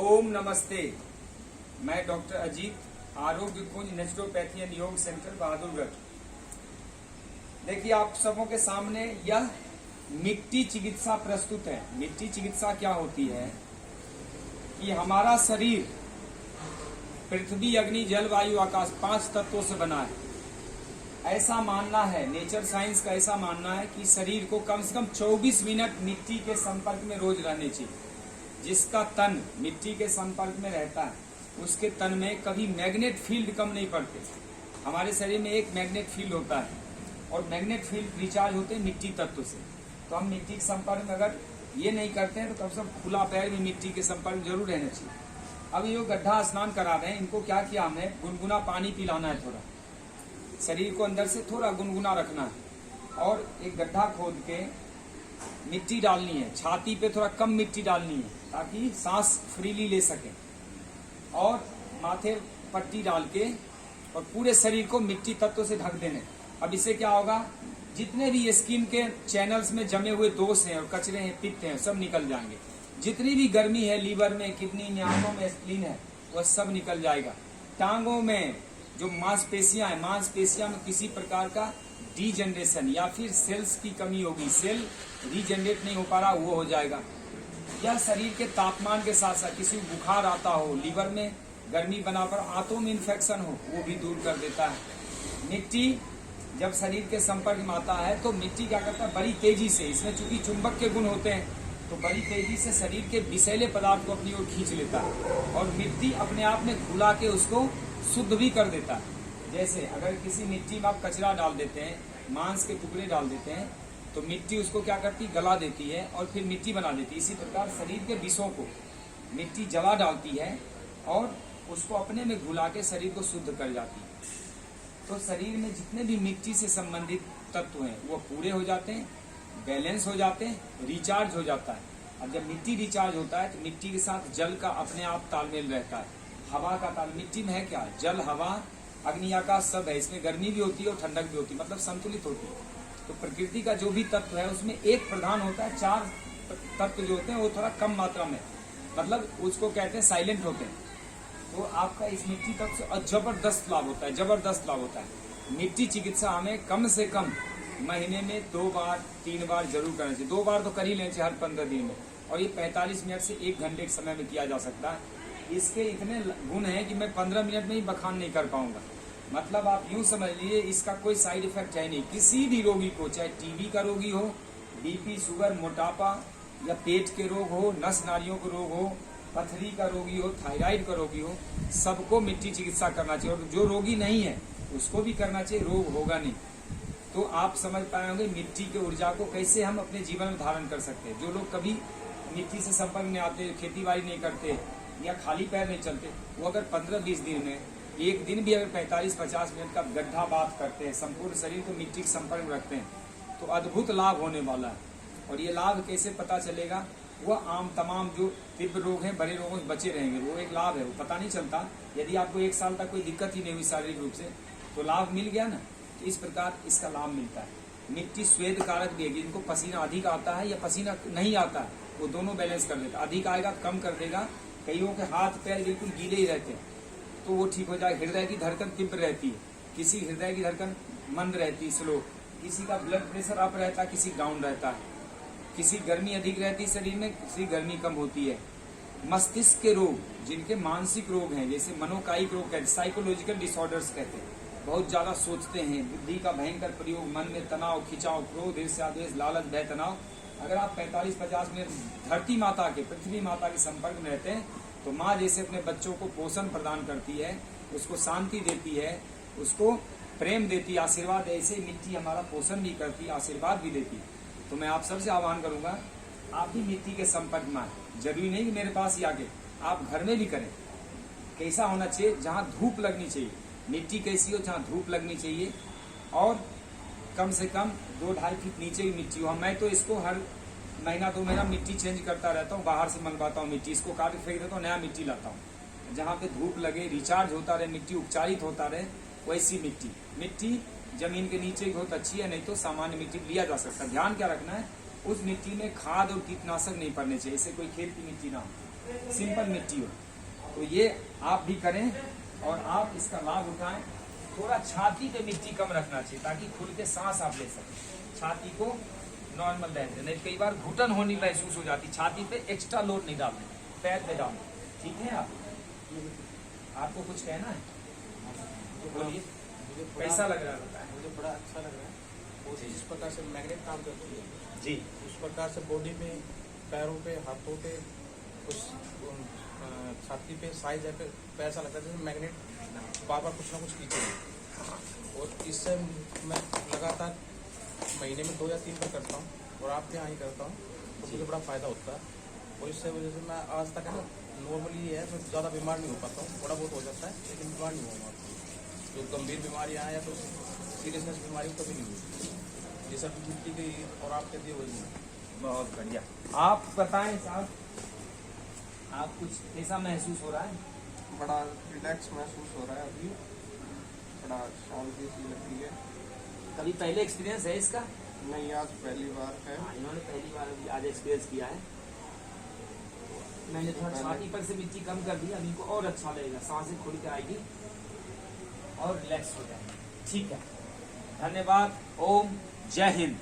ओम नमस्ते। मैं डॉक्टर अजीत, आरोग्य कुंज नेचुरोपैथी एंड योग सेंटर बहादुरगढ़। देखिए, आप सबों के सामने यह मिट्टी चिकित्सा प्रस्तुत है। मिट्टी चिकित्सा क्या होती है कि हमारा शरीर पृथ्वी, अग्नि, जल, वायु, आकाश 5 तत्वों से बना है। ऐसा मानना है, नेचर साइंस का ऐसा मानना है कि शरीर को कम से कम 24 मिनट मिट्टी के संपर्क में रोज रहने चाहिए। जिसका तन मिट्टी के संपर्क में रहता है उसके तन में कभी मैग्नेट फील्ड कम नहीं पड़ते। हमारे शरीर में एक मैग्नेट फील्ड होता है और मैग्नेट फील्ड रिचार्ज होते हैं मिट्टी तत्व से। तो हम मिट्टी के संपर्क में अगर ये नहीं करते हैं तो कम से कम खुला पैर भी मिट्टी के संपर्क में जरूर रहना चाहिए। अब ये गड्ढा स्नान करा रहे हैं, इनको क्या किया हमने, गुनगुना पानी पिलाना है। थोड़ा शरीर को अंदर से थोड़ा गुनगुना रखना है और एक गड्ढा खोद के मिट्टी डालनी है। छाती पे थोड़ा कम मिट्टी डालनी है ताकि सांस फ्रीली ले सके, और माथे पट्टी डाल के और पूरे शरीर को मिट्टी तत्व से ढक देने। अब इससे क्या होगा, जितने भी स्किन के चैनल्स में जमे हुए दोष हैं और कचरे हैं, पित्त हैं, सब निकल जाएंगे। जितनी भी गर्मी है लीवर में, किडनी में, आंखों में स्प्लीन है, वह सब निकल जाएगा। टांगों में जो मांसपेशियां हैं, मांसपेशियां में किसी प्रकार का डीजनरेशन या फिर सेल्स की कमी होगी, सेल रीजनरेट नहीं हो पा रहा, वो हो जाएगा। यह शरीर के तापमान के साथ साथ किसी को बुखार आता हो, लीवर में गर्मी बना पर आंतों में इन्फेक्शन हो, वो भी दूर कर देता है। मिट्टी जब शरीर के संपर्क में आता है तो मिट्टी क्या करता है, बड़ी तेजी से, इसमें चूंकि चुंबक के गुण होते हैं तो बड़ी तेजी से शरीर के विषैले पदार्थ को अपनी ओर खींच लेता है और मिट्टी अपने आप में घुला के उसको शुद्ध भी कर देता है। जैसे अगर किसी मिट्टी में आप कचरा डाल देते हैं, मांस के टुकड़े डाल देते हैं, तो मिट्टी उसको क्या करती, गला देती है और फिर मिट्टी बना देती है। इसी प्रकार शरीर के विषों को मिट्टी जला डालती है और उसको अपने में घुला के शरीर को शुद्ध कर जाती है। तो शरीर में जितने भी मिट्टी से संबंधित तत्व हैं वो पूरे हो जाते हैं, बैलेंस हो जाते हैं, रिचार्ज हो जाता है। अब जब मिट्टी रिचार्ज होता है तो मिट्टी के साथ जल का अपने आप तालमेल रहता है, हवा का ताल। मिट्टी में है क्या, जल, हवा, अग्नि, आकाश सब है। इसमें गर्मी भी होती है और ठंडक भी होती है, मतलब संतुलित होती है। तो प्रकृति का जो भी तत्व है उसमें एक प्रधान होता है, 4 तत्व जो होते हैं वो थोड़ा कम मात्रा में, मतलब उसको कहते हैं साइलेंट होते हैं। तो आपका इस मिट्टी तत्व से जबरदस्त लाभ होता है, जबरदस्त लाभ होता है। मिट्टी चिकित्सा हमें कम से कम महीने में 2 बार 3 बार जरूर करना चाहिए। 2 बार तो कर ही लेना चाहिए हर 15 दिन में, और ये 45 मिनट से 1 घंटे के समय में किया जा सकता है। इसके इतने गुण हैं कि मैं 15 मिनट में ही बखान नहीं कर पाऊंगा। मतलब आप यूं समझ लीजिए, इसका कोई साइड इफेक्ट है नहीं। किसी भी रोगी को, चाहे टीबी का रोगी हो, बीपी, शुगर, मोटापा या पेट के रोग हो, नस नाड़ियों के रोग हो, पथरी का रोगी हो, थायराइड का रोगी हो, सबको मिट्टी चिकित्सा करना चाहिए। और जो रोगी नहीं है उसको भी करना चाहिए, रोग होगा नहीं। तो आप समझ पाए होंगे मिट्टी के ऊर्जा को कैसे हम अपने जीवन में धारण कर सकते हैं। जो लोग कभी मिट्टी से संपर्क में आते, खेती बाड़ी नहीं करते या खाली पैर नहीं चलते, वो अगर 15-20 दिन में एक दिन भी अगर 45-50 मिनट का गड्ढा बात करते हैं, संपूर्ण शरीर को मिट्टी के संपर्क में रखते हैं, तो अद्भुत लाभ होने वाला है। और ये लाभ कैसे पता चलेगा, वह आम तमाम जो तीव्र रोग हैं, बड़े रोगों से बचे रहेंगे। वो एक लाभ है, वो पता नहीं चलता। यदि आपको 1 साल तक कोई दिक्कत ही नहीं हुई शारीरिक रूप से, तो लाभ मिल गया ना। तो इस प्रकार इसका लाभ मिलता है। मिट्टी स्वेद कारक भी है, जिनको पसीना अधिक आता है या पसीना नहीं आता है, वो दोनों बैलेंस कर देता है। अधिक आएगा तो कम कर देगा। कईयों के हाथ पैर बिल्कुल गीले ही रहते हैं तो वो ठीक हो जाए। हृदय की धड़कन तीव्र रहती है, किसी हृदय की धड़कन मंद रहती है, स्लो, किसी का ब्लड प्रेशर अप रहता है, किसी डाउन रहता है, किसी गर्मी अधिक रहती है शरीर में, किसी गर्मी कम होती है। मस्तिष्क के रोग, जिनके मानसिक रोग हैं, जैसे मनोकायिक रोग कहते हैं, साइकोलॉजिकल डिसऑर्डर्स कहते हैं, बहुत ज्यादा सोचते हैं, बुद्धि का भयंकर प्रयोग, मन में तनाव, खिंचाव, क्रोध, ईर्ष्या, द्वेष, लालच, भय, तनाव, अगर आप 45-50 मिनट धरती माता के, पृथ्वी माता के संपर्क में रहते हैं तो माँ जैसे अपने बच्चों को पोषण प्रदान करती है, उसको शांति देती है, उसको प्रेम देती है, आशीर्वाद, ऐसे मिट्टी हमारा पोषण भी करती है, आशीर्वाद भी देती है। तो मैं आप सबसे आह्वान करूंगा, आप भी मिट्टी के संपर्क में आए। जरूरी नहीं कि मेरे पास ही आके, आप घर में भी करें। कैसा होना चाहिए, जहाँ धूप लगनी चाहिए, मिट्टी कैसी हो जहाँ धूप लगनी चाहिए, और कम से कम 2-2.5 फीट नीचे की मिट्टी हो। मैं तो इसको हर महीना 2 महीना मिट्टी चेंज करता रहता हूँ, बाहर से मंगवाता हूँ मिट्टी, इसको काट के फेंक देता हूँ, नया मिट्टी लाता हूँ। जहाँ पे धूप लगे, रिचार्ज होता रहे, मिट्टी उपचारित होता रहे, वैसी मिट्टी जमीन के नीचे बहुत अच्छी है, नहीं तो सामान्य मिट्टी लिया जा सकता है। ध्यान क्या रखना है, उस मिट्टी में खाद और कीटनाशक नहीं पड़ने चाहिए, इससे कोई खेत की मिट्टी ना हो, सिंपल मिट्टी हो। तो ये आप भी करें और आप इसका लाभ उठाएं। थोड़ा छाती पे मिट्टी कम रखना चाहिए ताकि खुल के सांस आप ले सकें, छाती को नॉर्मल रहने, नहीं कई बार घुटन होने महसूस हो जाती, छाती पे एक्स्ट्रा लोड नहीं डालना, पैर पे डालना। ठीक है, आपको कुछ कहना है तो बोलिए। कैसा लग रहा है? मुझे बड़ा अच्छा लग रहा है। और जिस प्रकार से मैग्नेट काम करती है जी, उस प्रकार से बॉडी में, पैरों पे, हाथों पे, कुछ छाती पे, साइज पे ऐसा लगता है जैसे मैग्नेट बार बार कुछ ना कुछ खींचे। और इससे मैं लगातार महीने में 2 या 3 बार करता हूँ और आपके यहाँ ही करता हूँ, तो मुझे बड़ा फ़ायदा होता है। और इससे वजह से मैं आज तक है ना नॉर्मली ये है, मैं ज़्यादा बीमार नहीं हो पाता हूँ, थोड़ा बहुत हो जाता है लेकिन बीमार नहीं हुआ। जो गंभीर बीमारियाँ हैं या तो सीरियसनेस बीमारी कभी नहीं हुई, ये सब मिट्टी की और आपके दिए हुए नहीं। बहुत बढ़िया। आप बताएं साहब, आप कुछ ऐसा महसूस हो रहा है? बड़ा रिलैक्स महसूस हो रहा है अभी, बड़ा शांति सी लगती है। कभी पहले एक्सपीरियंस है इसका? नहीं, आज पहली बार है। इन्होंने पहली बार अभी आज एक्सपीरियंस किया है। मैंने थोड़ा छाती पर से मिट्टी कम कर दी, अभी इनको और अच्छा लगेगा, सांसें खुल के आएगी और रिलैक्स हो जाएगी। ठीक है, धन्यवाद। ओम जय हिंद।